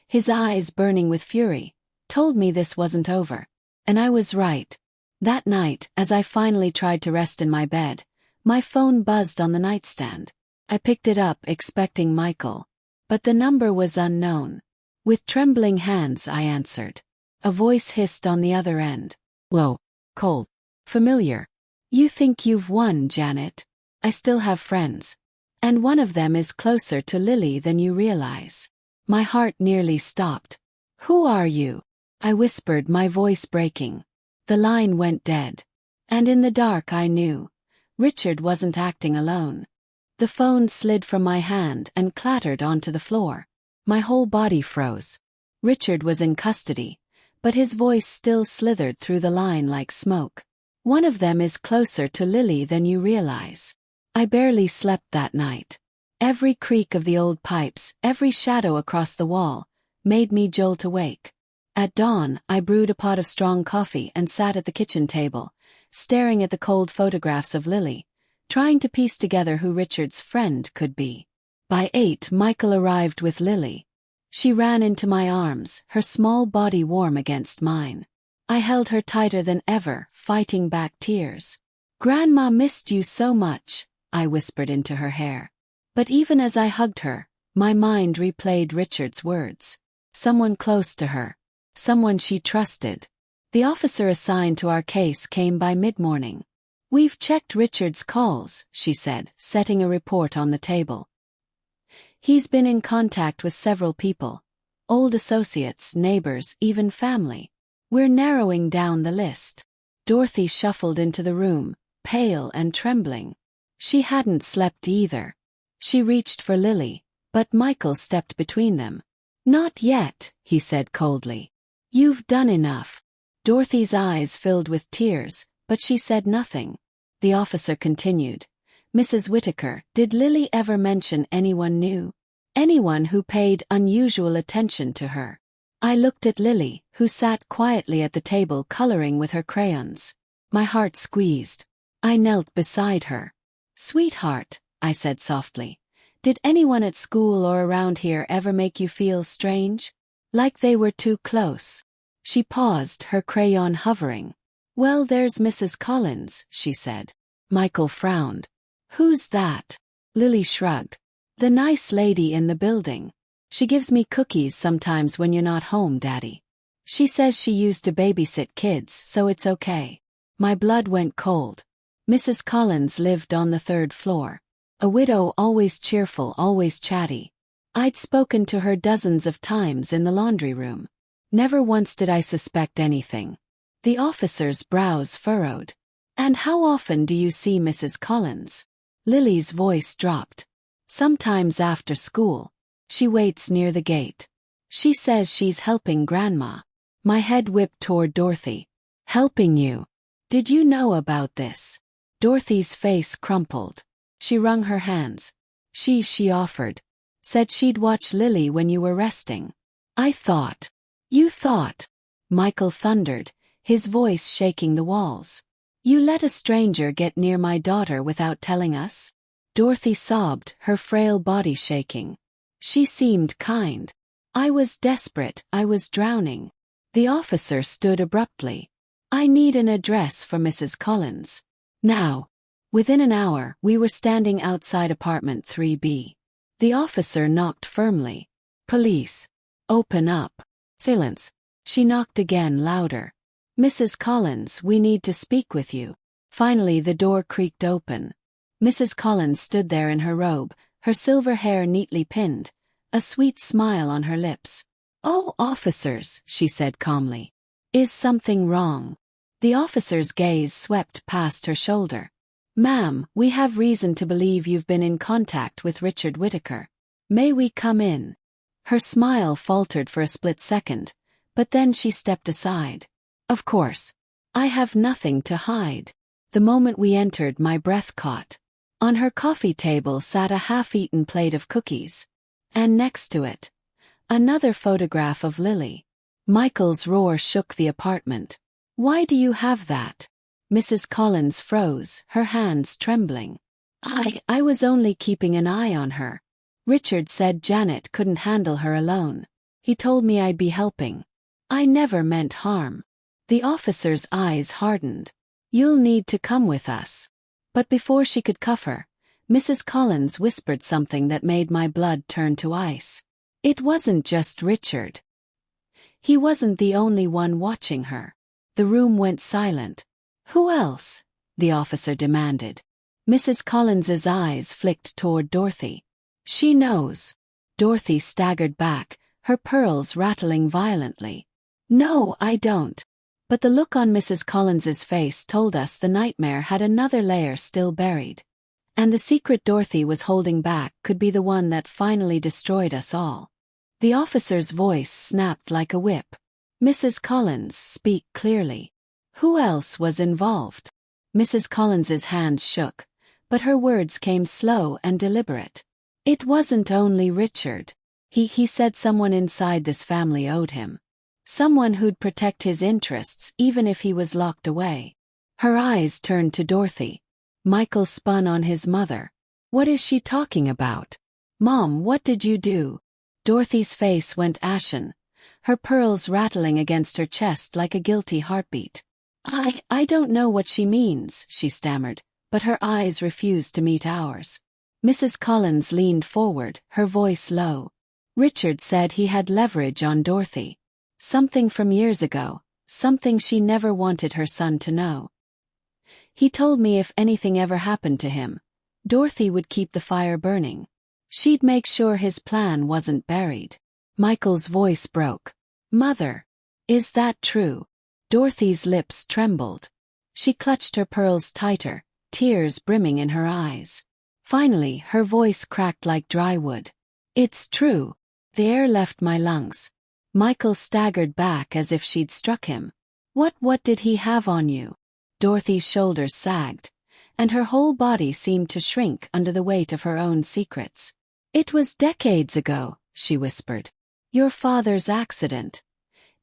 his eyes burning with fury, told me this wasn't over. And I was right. That night, as I finally tried to rest in my bed, my phone buzzed on the nightstand. I picked it up expecting Michael. But the number was unknown. With trembling hands I answered. A voice hissed on the other end. Low, cold, familiar. You think you've won, Janet. I still have friends. And one of them is closer to Lily than you realize. My heart nearly stopped. Who are you? I whispered, my voice breaking. The line went dead. And in the dark I knew. Richard wasn't acting alone. The phone slid from my hand and clattered onto the floor. My whole body froze. Richard was in custody, but his voice still slithered through the line like smoke. One of them is closer to Lily than you realize. I barely slept that night. Every creak of the old pipes, every shadow across the wall, made me jolt awake. At dawn, I brewed a pot of strong coffee and sat at the kitchen table, staring at the cold photographs of Lily, trying to piece together who Richard's friend could be. By 8, Michael arrived with Lily. She ran into my arms, her small body warm against mine. I held her tighter than ever, fighting back tears. Grandma missed you so much, I whispered into her hair. But even as I hugged her, my mind replayed Richard's words. Someone close to her. Someone she trusted. The officer assigned to our case came by mid-morning. We've checked Richard's calls, she said, setting a report on the table. He's been in contact with several people. Old associates, neighbors, even family. We're narrowing down the list. Dorothy shuffled into the room, pale and trembling. She hadn't slept either. She reached for Lily, but Michael stepped between them. Not yet, he said coldly. You've done enough. Dorothy's eyes filled with tears, but she said nothing. The officer continued. Mrs. Whittaker, did Lily ever mention anyone new? Anyone who paid unusual attention to her? I looked at Lily, who sat quietly at the table coloring with her crayons. My heart squeezed. I knelt beside her. Sweetheart, I said softly, did anyone at school or around here ever make you feel strange? Like they were too close? She paused, her crayon hovering. Well, there's Mrs. Collins, she said. Michael frowned. Who's that? Lily shrugged. The nice lady in the building. She gives me cookies sometimes when you're not home, Daddy. She says she used to babysit kids, so it's okay. My blood went cold. Mrs. Collins lived on the 3rd floor. A widow, always cheerful, always chatty. I'd spoken to her dozens of times in the laundry room. Never once did I suspect anything. The officer's brows furrowed. And how often do you see Mrs. Collins? Lily's voice dropped. Sometimes after school. She waits near the gate. She says she's helping Grandma. My head whipped toward Dorothy. Helping you? Did you know about this? Dorothy's face crumpled. She wrung her hands. She offered. Said she'd watch Lily when you were resting. I thought. You thought? Michael thundered, his voice shaking the walls. You let a stranger get near my daughter without telling us? Dorothy sobbed, her frail body shaking. She seemed kind. I was desperate, I was drowning. The officer stood abruptly. I need an address for Mrs. Collins. Now. Within an hour, we were standing outside apartment 3B. The officer knocked firmly. Police. Open up. Silence. She knocked again, louder. Mrs. Collins, we need to speak with you. Finally the door creaked open. Mrs. Collins stood there in her robe, her silver hair neatly pinned, a sweet smile on her lips. Oh, officers, she said calmly. Is something wrong? The officer's gaze swept past her shoulder. Ma'am, we have reason to believe you've been in contact with Richard Whittaker. May we come in? Her smile faltered for a split second, but then she stepped aside. Of course. I have nothing to hide. The moment we entered, my breath caught. On her coffee table sat a half-eaten plate of cookies. And next to it, another photograph of Lily. Michael's roar shook the apartment. Why do you have that? Mrs. Collins froze, her hands trembling. I was only keeping an eye on her. Richard said Janet couldn't handle her alone. He told me I'd be helping. I never meant harm. The officer's eyes hardened. You'll need to come with us. But before she could cuff her, Mrs. Collins whispered something that made my blood turn to ice. It wasn't just Richard. He wasn't the only one watching her. The room went silent. Who else? The officer demanded. Mrs. Collins's eyes flicked toward Dorothy. She knows. Dorothy staggered back, her pearls rattling violently. No, I don't. But the look on Mrs. Collins's face told us the nightmare had another layer still buried. And the secret Dorothy was holding back could be the one that finally destroyed us all. The officer's voice snapped like a whip. Mrs. Collins, speak clearly. Who else was involved? Mrs. Collins's hands shook, but her words came slow and deliberate. It wasn't only Richard. He said someone inside this family owed him. Someone who'd protect his interests even if he was locked away. Her eyes turned to Dorothy. Michael spun on his mother. What is she talking about? Mom, what did you do? Dorothy's face went ashen, her pearls rattling against her chest like a guilty heartbeat. I don't know what she means, she stammered, but her eyes refused to meet ours. Mrs. Collins leaned forward, her voice low. Richard said he had leverage on Dorothy. Something from years ago, something she never wanted her son to know. He told me if anything ever happened to him, Dorothy would keep the fire burning. She'd make sure his plan wasn't buried. Michael's voice broke. Mother, is that true? Dorothy's lips trembled. She clutched her pearls tighter, tears brimming in her eyes. Finally, her voice cracked like dry wood. It's true. The air left my lungs. Michael staggered back as if she'd struck him. What did he have on you? Dorothy's shoulders sagged, and her whole body seemed to shrink under the weight of her own secrets. It was decades ago, she whispered. Your father's accident.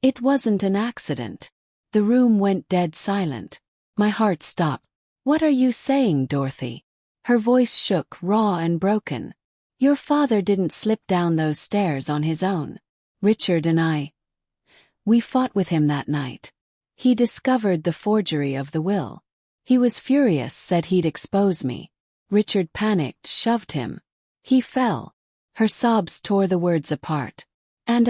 It wasn't an accident. The room went dead silent. My heart stopped. What are you saying, Dorothy? Her voice shook, raw and broken. Your father didn't slip down those stairs on his own. Richard and we fought with him that night. He discovered the forgery of the will. He was furious, said he'd expose me. Richard panicked, shoved him. He fell. Her sobs tore the words apart. And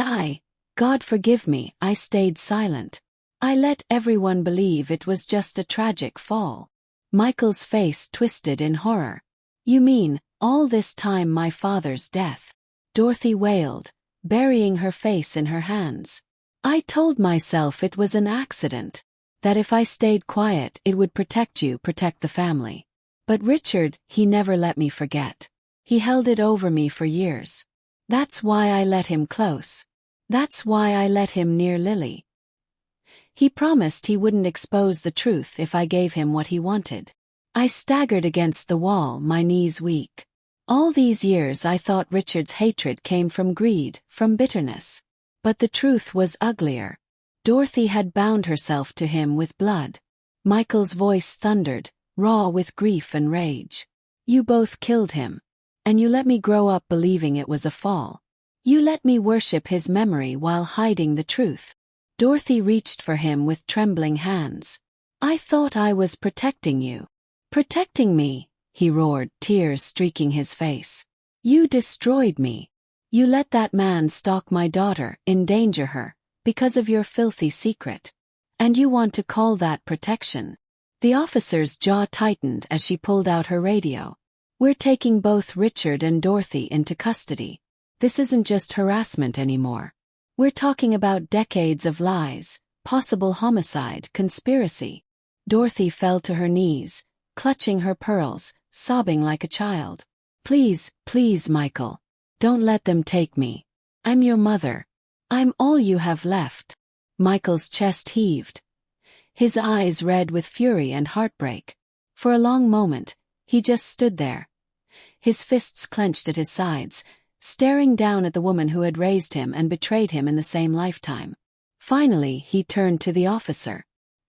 God forgive me, I stayed silent. I let everyone believe it was just a tragic fall. Michael's face twisted in horror. You mean, all this time my father's death? Dorothy wailed, burying her face in her hands. I told myself it was an accident. That if I stayed quiet it would protect you, protect the family. But Richard, he never let me forget. He held it over me for years. That's why I let him close. That's why I let him near Lily. He promised he wouldn't expose the truth if I gave him what he wanted. I staggered against the wall, my knees weak. All these years I thought Richard's hatred came from greed, from bitterness. But the truth was uglier. Dorothy had bound herself to him with blood. Michael's voice thundered, raw with grief and rage. You both killed him. And you let me grow up believing it was a fall. You let me worship his memory while hiding the truth. Dorothy reached for him with trembling hands. I thought I was protecting you. Protecting me, he roared, tears streaking his face. You destroyed me. You let that man stalk my daughter, endanger her, because of your filthy secret. And you want to call that protection? The officer's jaw tightened as she pulled out her radio. We're taking both Richard and Dorothy into custody. This isn't just harassment anymore. We're talking about decades of lies, possible homicide, conspiracy. Dorothy fell to her knees, clutching her pearls, sobbing like a child. Please, please, Michael. Don't let them take me. I'm your mother. I'm all you have left. Michael's chest heaved. His eyes red with fury and heartbreak. For a long moment, he just stood there. His fists clenched at his sides, staring down at the woman who had raised him and betrayed him in the same lifetime. Finally, he turned to the officer.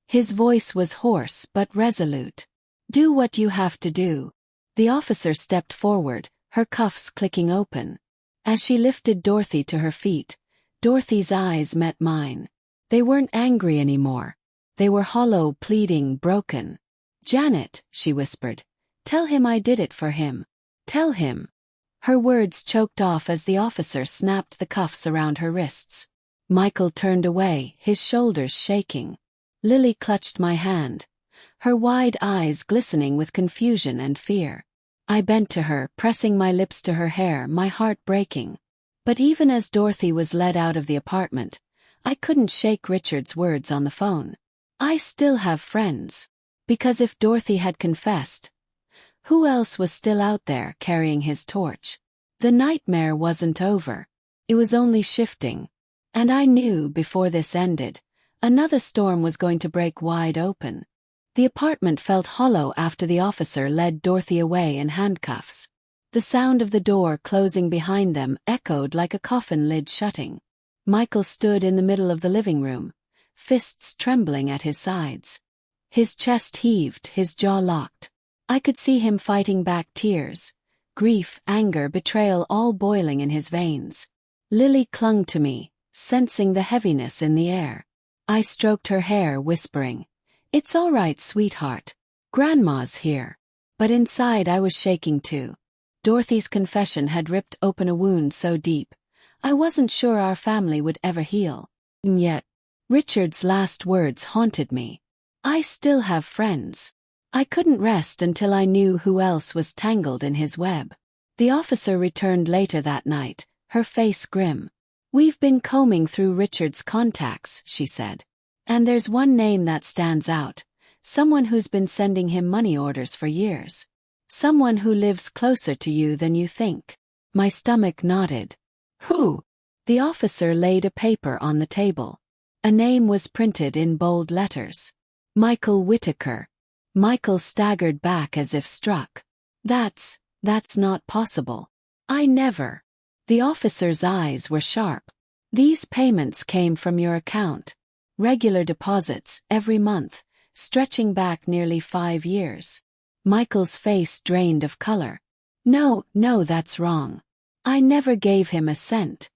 His voice was hoarse but resolute. Do what you have to do. The officer stepped forward, her cuffs clicking open. As she lifted Dorothy to her feet, Dorothy's eyes met mine. They weren't angry anymore. They were hollow, pleading, broken. Janet, she whispered, tell him I did it for him. Tell him. Her words choked off as the officer snapped the cuffs around her wrists. Michael turned away, his shoulders shaking. Lily clutched my hand, her wide eyes glistening with confusion and fear. I bent to her, pressing my lips to her hair, my heart breaking. But even as Dorothy was led out of the apartment, I couldn't shake Richard's words on the phone. I still have friends. Because if Dorothy had confessed, who else was still out there carrying his torch? The nightmare wasn't over. It was only shifting. And I knew, before this ended, another storm was going to break wide open. The apartment felt hollow after the officer led Dorothy away in handcuffs. The sound of the door closing behind them echoed like a coffin lid shutting. Michael stood in the middle of the living room, fists trembling at his sides. His chest heaved, his jaw locked. I could see him fighting back tears, grief, anger, betrayal all boiling in his veins. Lily clung to me, sensing the heaviness in the air. I stroked her hair, whispering, "It's all right, sweetheart. Grandma's here." But inside I was shaking too. Dorothy's confession had ripped open a wound so deep, I wasn't sure our family would ever heal. And yet, Richard's last words haunted me. I still have friends. I couldn't rest until I knew who else was tangled in his web. The officer returned later that night, her face grim. "We've been combing through Richard's contacts," she said. "And there's one name that stands out. Someone who's been sending him money orders for years. Someone who lives closer to you than you think." My stomach nodded. "Who?" The officer laid a paper on the table. A name was printed in bold letters. Michael Whitaker. Michael staggered back as if struck. That's not possible. I never." The officer's eyes were sharp. "These payments came from your account. Regular deposits, every month, stretching back nearly 5 years. Michael's face drained of color. No, that's wrong. I never gave him a cent."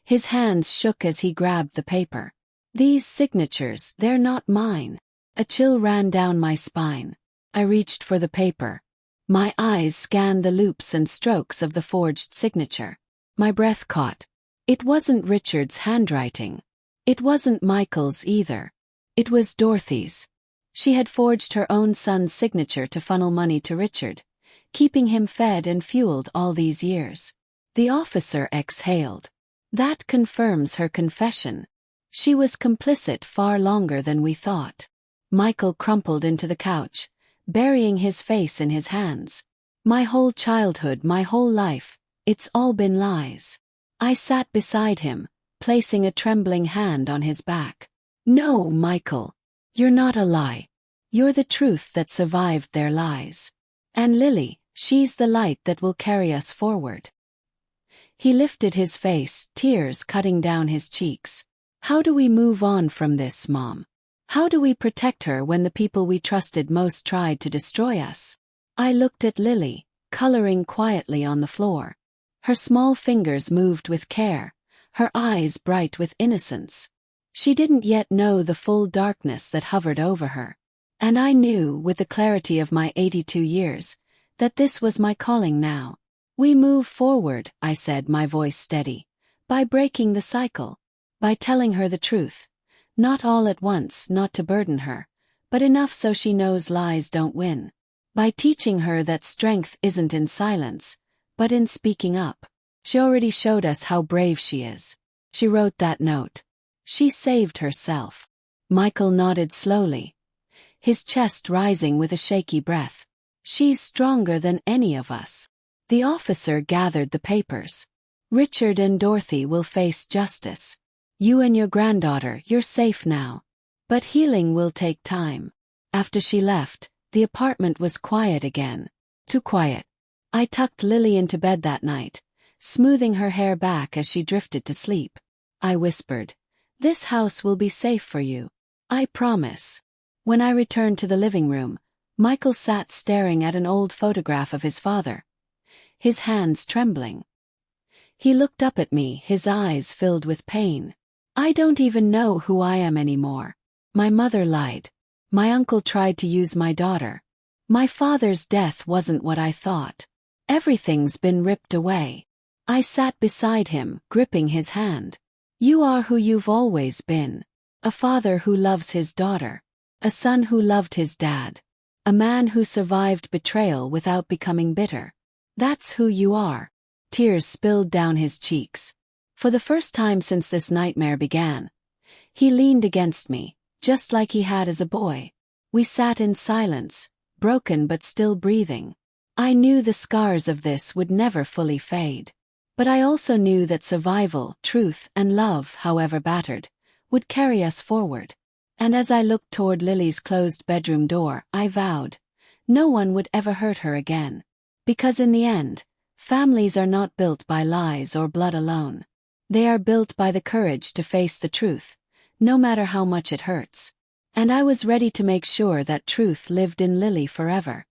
His hands shook as he grabbed the paper. "These signatures, they're not mine." A chill ran down my spine. I reached for the paper. My eyes scanned the loops and strokes of the forged signature. My breath caught. It wasn't Richard's handwriting. It wasn't Michael's either. It was Dorothy's. She had forged her own son's signature to funnel money to Richard, keeping him fed and fueled all these years. The officer exhaled. That confirms her confession. She was complicit far longer than we thought. Michael crumpled into the couch, burying his face in his hands. "My whole childhood, my whole life, it's all been lies." I sat beside him, placing a trembling hand on his back. "No, Michael. You're not a lie. You're the truth that survived their lies. And Lily, she's the light that will carry us forward." He lifted his face, tears cutting down his cheeks. "How do we move on from this, Mom? How do we protect her when the people we trusted most tried to destroy us? I looked at Lily, coloring quietly on the floor. Her small fingers moved with care, her eyes bright with innocence. She didn't yet know the full darkness that hovered over her. And I knew, with the clarity of my 82 years, that this was my calling now. We move forward, I said, my voice steady, by breaking the cycle, by telling her the truth. Not all at once, not to burden her, but enough so she knows lies don't win. By teaching her that strength isn't in silence, but in speaking up. She already showed us how brave she is. She wrote that note. She saved herself. Michael nodded slowly, his chest rising with a shaky breath. She's stronger than any of us. The officer gathered the papers. Richard and Dorothy will face justice. You and your granddaughter, you're safe now. But healing will take time. After she left, the apartment was quiet again. Too quiet. I tucked Lily into bed that night, smoothing her hair back as she drifted to sleep. I whispered, "This house will be safe for you. I promise." When I returned to the living room, Michael sat staring at an old photograph of his father, his hands trembling. He looked up at me, his eyes filled with pain. "I don't even know who I am anymore. My mother lied. My uncle tried to use my daughter. My father's death wasn't what I thought. Everything's been ripped away." I sat beside him, gripping his hand. "You are who you've always been. A father who loves his daughter. A son who loved his dad. A man who survived betrayal without becoming bitter. That's who you are." Tears spilled down his cheeks. For the first time since this nightmare began, he leaned against me, just like he had as a boy. We sat in silence, broken but still breathing. I knew the scars of this would never fully fade. But I also knew that survival, truth, and love, however battered, would carry us forward. And as I looked toward Lily's closed bedroom door, I vowed, no one would ever hurt her again. Because in the end, families are not built by lies or blood alone. They are built by the courage to face the truth, no matter how much it hurts. And I was ready to make sure that truth lived in Lily forever.